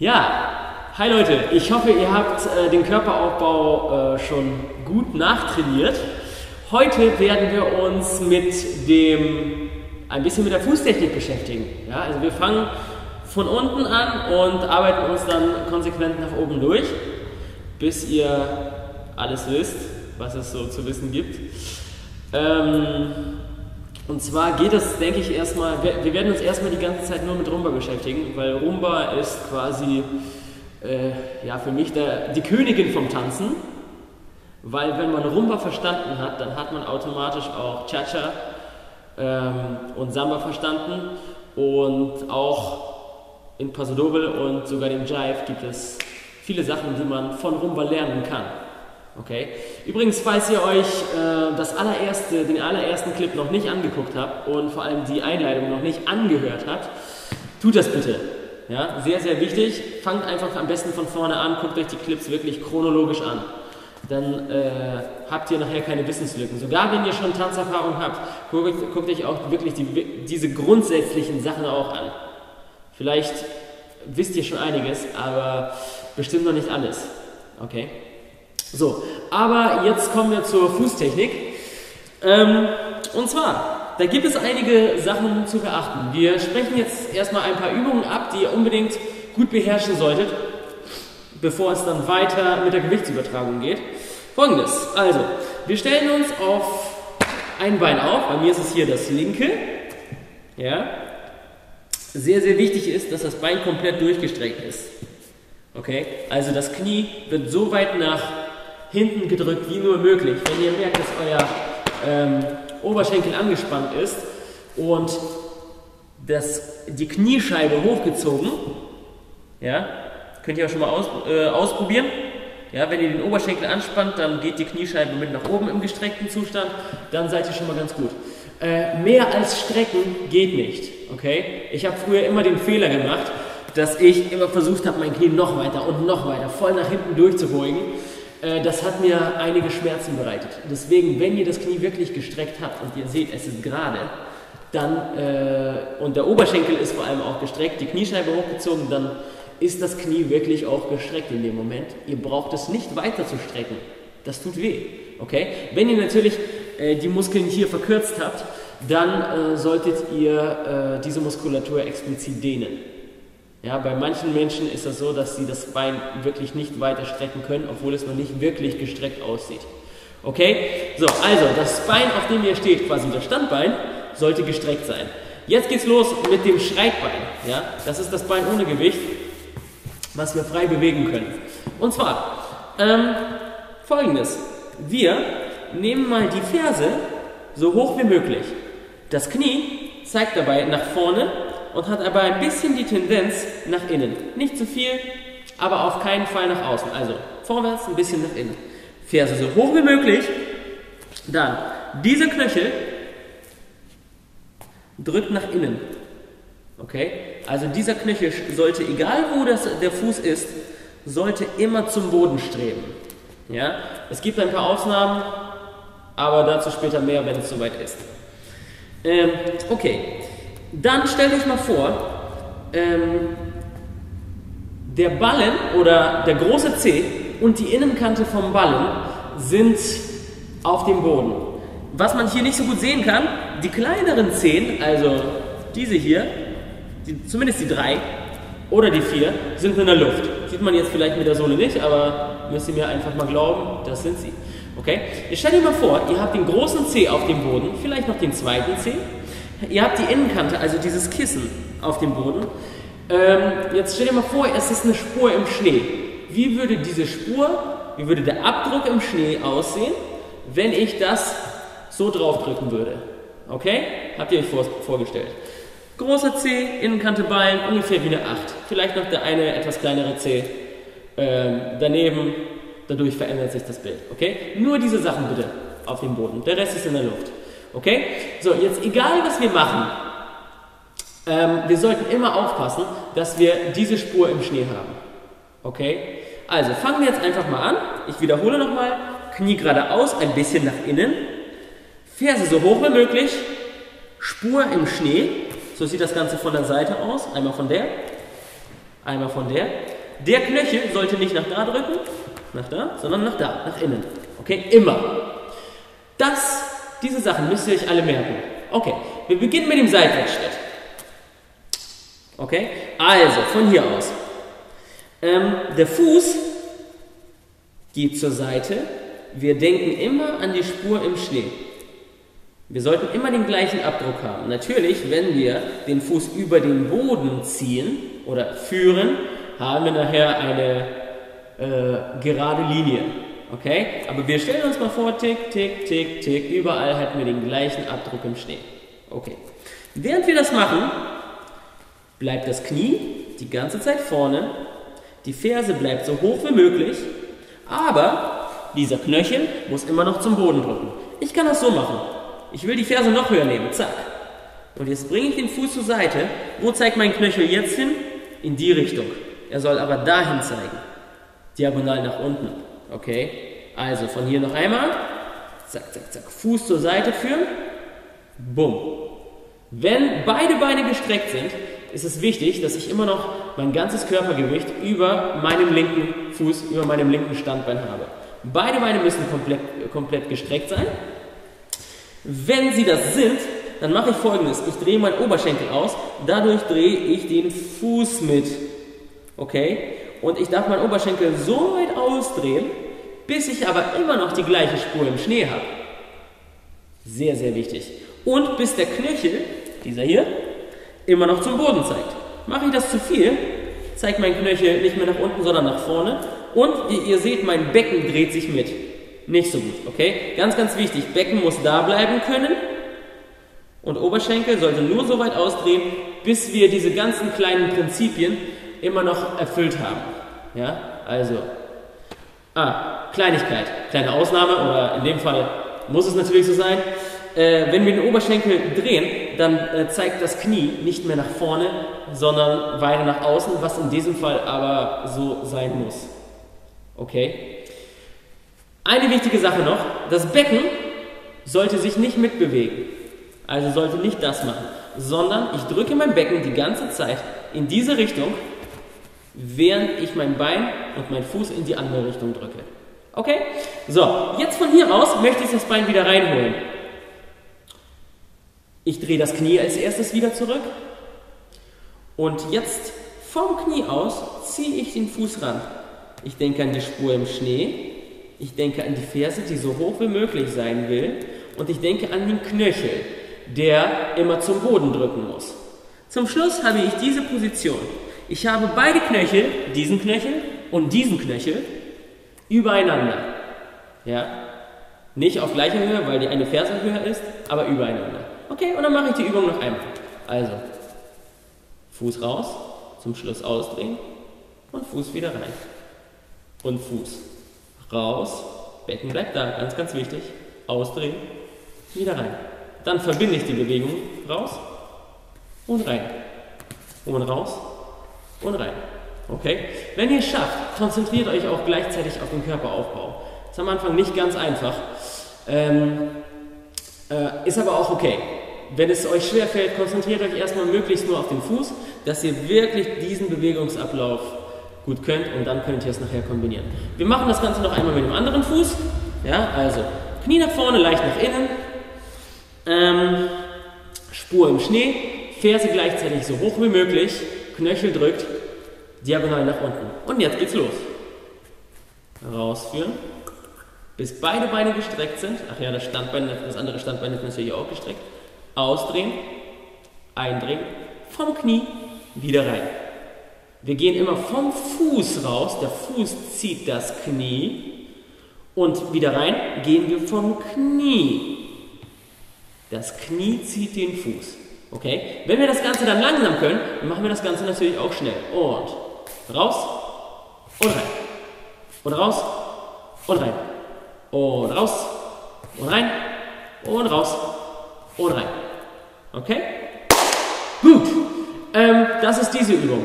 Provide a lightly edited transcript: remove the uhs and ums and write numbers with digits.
Ja, hi Leute, ich hoffe, ihr habt den Körperaufbau schon gut nachtrainiert. Heute werden wir uns ein bisschen mit der Fußtechnik beschäftigen. Ja, also wir fangen von unten an und arbeiten uns dann konsequent nach oben durch, bis ihr alles wisst, was es so zu wissen gibt. Und zwar geht es, denke ich, erstmal, wir werden uns erstmal die ganze Zeit nur mit Rumba beschäftigen, weil Rumba ist quasi ja, für mich die Königin vom Tanzen, weil wenn man Rumba verstanden hat, dann hat man automatisch auch Cha-Cha und Samba verstanden, und auch in Paso Doble und sogar dem Jive gibt es viele Sachen, die man von Rumba lernen kann. Okay. Übrigens, falls ihr euch den allerersten Clip noch nicht angeguckt habt und vor allem die Einleitung noch nicht angehört habt, tut das bitte. Ja, sehr, sehr wichtig. Fangt einfach am besten von vorne an, guckt euch die Clips wirklich chronologisch an. Dann habt ihr nachher keine Wissenslücken. Sogar wenn ihr schon Tanzerfahrung habt, guckt euch auch wirklich diese grundsätzlichen Sachen auch an. Vielleicht wisst ihr schon einiges, aber bestimmt noch nicht alles. Okay? So, aber jetzt kommen wir zur Fußtechnik. Und zwar, da gibt es einige Sachen zu beachten. Wir sprechen jetzt erstmal ein paar Übungen ab, die ihr unbedingt gut beherrschen solltet, bevor es dann weiter mit der Gewichtsübertragung geht. Folgendes, also, wir stellen uns auf ein Bein auf, bei mir ist es hier das linke. Ja. Sehr, sehr wichtig ist, dass das Bein komplett durchgestreckt ist. Okay, also das Knie wird so weit nach hinten gedrückt wie nur möglich. Wenn ihr merkt, dass euer Oberschenkel angespannt ist und die Kniescheibe hochgezogen, ja, könnt ihr auch schon mal ausprobieren. Ja, wenn ihr den Oberschenkel anspannt, dann geht die Kniescheibe mit nach oben im gestreckten Zustand, dann seid ihr schon mal ganz gut. Mehr als strecken geht nicht. Okay? Ich habe früher immer den Fehler gemacht, dass ich immer versucht habe, mein Knie noch weiter voll nach hinten durchzubeugen. Das hat mir einige Schmerzen bereitet. Deswegen, wenn ihr das Knie wirklich gestreckt habt und ihr seht, es ist gerade, dann, und der Oberschenkel ist vor allem auch gestreckt, die Kniescheibe hochgezogen, dann ist das Knie wirklich auch gestreckt in dem Moment. Ihr braucht es nicht weiter zu strecken. Das tut weh. Okay? Wenn ihr natürlich die Muskeln hier verkürzt habt, dann solltet ihr diese Muskulatur explizit dehnen. Ja, bei manchen Menschen ist das so, dass sie das Bein wirklich nicht weiter strecken können, obwohl es noch nicht wirklich gestreckt aussieht. Okay? So, also das Bein, auf dem ihr steht, quasi das Standbein, sollte gestreckt sein. Jetzt geht's los mit dem Schreitbein. Ja? Das ist das Bein ohne Gewicht, was wir frei bewegen können. Und zwar Folgendes. Wir nehmen mal die Ferse so hoch wie möglich. Das Knie zeigt dabei nach vorne und hat aber ein bisschen die Tendenz nach innen. Nicht zu viel, aber auf keinen Fall nach außen. Also vorwärts, ein bisschen nach innen. Ferse so hoch wie möglich. Dann diese Knöchel drückt nach innen. Okay? Also dieser Knöchel sollte, egal wo der Fuß ist, sollte immer zum Boden streben. Ja? Es gibt ein paar Ausnahmen, aber dazu später mehr, wenn es soweit ist. Okay. Dann stellt euch mal vor, der Ballen oder der große Zeh und die Innenkante vom Ballen sind auf dem Boden. Was man hier nicht so gut sehen kann, die kleineren Zehen, also diese hier, zumindest die 3 oder die 4, sind in der Luft. Sieht man jetzt vielleicht mit der Sohle nicht, aber müsst ihr mir einfach mal glauben, das sind sie. Okay? Jetzt stellt euch mal vor, ihr habt den großen Zeh auf dem Boden, vielleicht noch den zweiten Zeh. Ihr habt die Innenkante, also dieses Kissen auf dem Boden. Jetzt stellt ihr mal vor, es ist eine Spur im Schnee. Wie würde der Abdruck im Schnee aussehen, wenn ich das so draufdrücken würde? Okay? Habt ihr euch vorgestellt? Großer Zeh, Innenkante Ballen, ungefähr wie eine 8. Vielleicht noch der eine etwas kleinere Zeh daneben. Dadurch verändert sich das Bild. Okay? Nur diese Sachen bitte auf dem Boden. Der Rest ist in der Luft. Okay? So, jetzt egal was wir machen, wir sollten immer aufpassen, dass wir diese Spur im Schnee haben. Okay? Also fangen wir jetzt einfach mal an. Ich wiederhole nochmal. Knie geradeaus, ein bisschen nach innen. Ferse so hoch wie möglich. Spur im Schnee. So sieht das Ganze von der Seite aus. Einmal von der. Einmal von der. Der Knöchel sollte nicht nach da drücken, nach da, sondern nach da, nach innen. Okay, immer. Diese Sachen müsst ihr euch alle merken. Okay, wir beginnen mit dem Seitwärtsschritt. Okay, also von hier aus. Der Fuß geht zur Seite. Wir denken immer an die Spur im Schnee. Wir sollten immer den gleichen Abdruck haben. Natürlich, wenn wir den Fuß über den Boden ziehen oder führen, haben wir nachher eine gerade Linie. Okay? Aber wir stellen uns mal vor, tick, tick, tick, tick, überall hätten wir den gleichen Abdruck im Schnee. Okay. Während wir das machen, bleibt das Knie die ganze Zeit vorne, die Ferse bleibt so hoch wie möglich, aber dieser Knöchel muss immer noch zum Boden drücken. Ich kann das so machen. Ich will die Ferse noch höher nehmen, zack. Und jetzt bringe ich den Fuß zur Seite. Wo zeigt mein Knöchel jetzt hin? In die Richtung. Er soll aber dahin zeigen. Diagonal nach unten. Okay? Also von hier noch einmal. Zack, zack, zack. Fuß zur Seite führen. Bumm. Wenn beide Beine gestreckt sind, ist es wichtig, dass ich immer noch mein ganzes Körpergewicht über meinem linken Fuß, über meinem linken Standbein habe. Beide Beine müssen komplett gestreckt sein. Wenn sie das sind, dann mache ich Folgendes. Ich drehe meinen Oberschenkel aus, dadurch drehe ich den Fuß mit. Okay? Und ich darf meinen Oberschenkel so weit ausdrehen, bis ich aber immer noch die gleiche Spur im Schnee habe. Sehr, sehr wichtig. Und bis der Knöchel, dieser hier, immer noch zum Boden zeigt. Mache ich das zu viel, zeigt mein Knöchel nicht mehr nach unten, sondern nach vorne. Und wie ihr seht, mein Becken dreht sich mit. Nicht so gut, okay? Ganz, ganz wichtig, Becken muss da bleiben können und Oberschenkel sollte nur so weit ausdrehen, bis wir diese ganzen kleinen Prinzipien immer noch erfüllt haben. Ja, also, Kleinigkeit, kleine Ausnahme, oder in dem Fall muss es natürlich so sein. Wenn wir den Oberschenkel drehen, dann zeigt das Knie nicht mehr nach vorne, sondern weiter nach außen, was in diesem Fall aber so sein muss. Okay? Eine wichtige Sache noch, das Becken sollte sich nicht mitbewegen, also sollte nicht das machen, sondern ich drücke mein Becken die ganze Zeit in diese Richtung, während ich mein Bein und meinen Fuß in die andere Richtung drücke. Okay? So, jetzt von hier aus möchte ich das Bein wieder reinholen. Ich drehe das Knie als erstes wieder zurück und jetzt vom Knie aus ziehe ich den Fuß ran. Ich denke an die Spur im Schnee. Ich denke an die Ferse, die so hoch wie möglich sein will. Und ich denke an den Knöchel, der immer zum Boden drücken muss. Zum Schluss habe ich diese Position. Ich habe beide Knöchel, diesen Knöchel und diesen Knöchel, übereinander. Ja? Nicht auf gleicher Höhe, weil die eine Ferse höher ist, aber übereinander. Okay, und dann mache ich die Übung noch einmal. Also, Fuß raus, zum Schluss ausdrehen und Fuß wieder rein. Und Fuß raus, Becken bleibt da, ganz, ganz wichtig. Ausdrehen, wieder rein. Dann verbinde ich die Bewegung raus und rein. Und raus und rein. Okay? Wenn ihr es schafft, konzentriert euch auch gleichzeitig auf den Körperaufbau. Ist am Anfang nicht ganz einfach. Ist aber auch okay. Wenn es euch schwerfällt, konzentriert euch erstmal möglichst nur auf den Fuß, dass ihr wirklich diesen Bewegungsablauf gut könnt und dann könnt ihr es nachher kombinieren. Wir machen das Ganze noch einmal mit dem anderen Fuß. Ja, also Knie nach vorne, leicht nach innen. Spur im Schnee, Ferse gleichzeitig so hoch wie möglich, Knöchel drückt, diagonal nach unten. Und jetzt geht's los. Rausführen, bis beide Beine gestreckt sind. Ach ja, das andere Standbein ist natürlich auch gestreckt. Ausdrehen, eindrehen, vom Knie wieder rein. Wir gehen immer vom Fuß raus, der Fuß zieht das Knie und wieder rein gehen wir vom Knie. Das Knie zieht den Fuß. Okay? Wenn wir das Ganze dann langsam können, dann machen wir das Ganze natürlich auch schnell. Und raus und rein. Und raus und rein. Und raus und rein. Und raus und rein. Okay? Gut. Das ist diese Übung.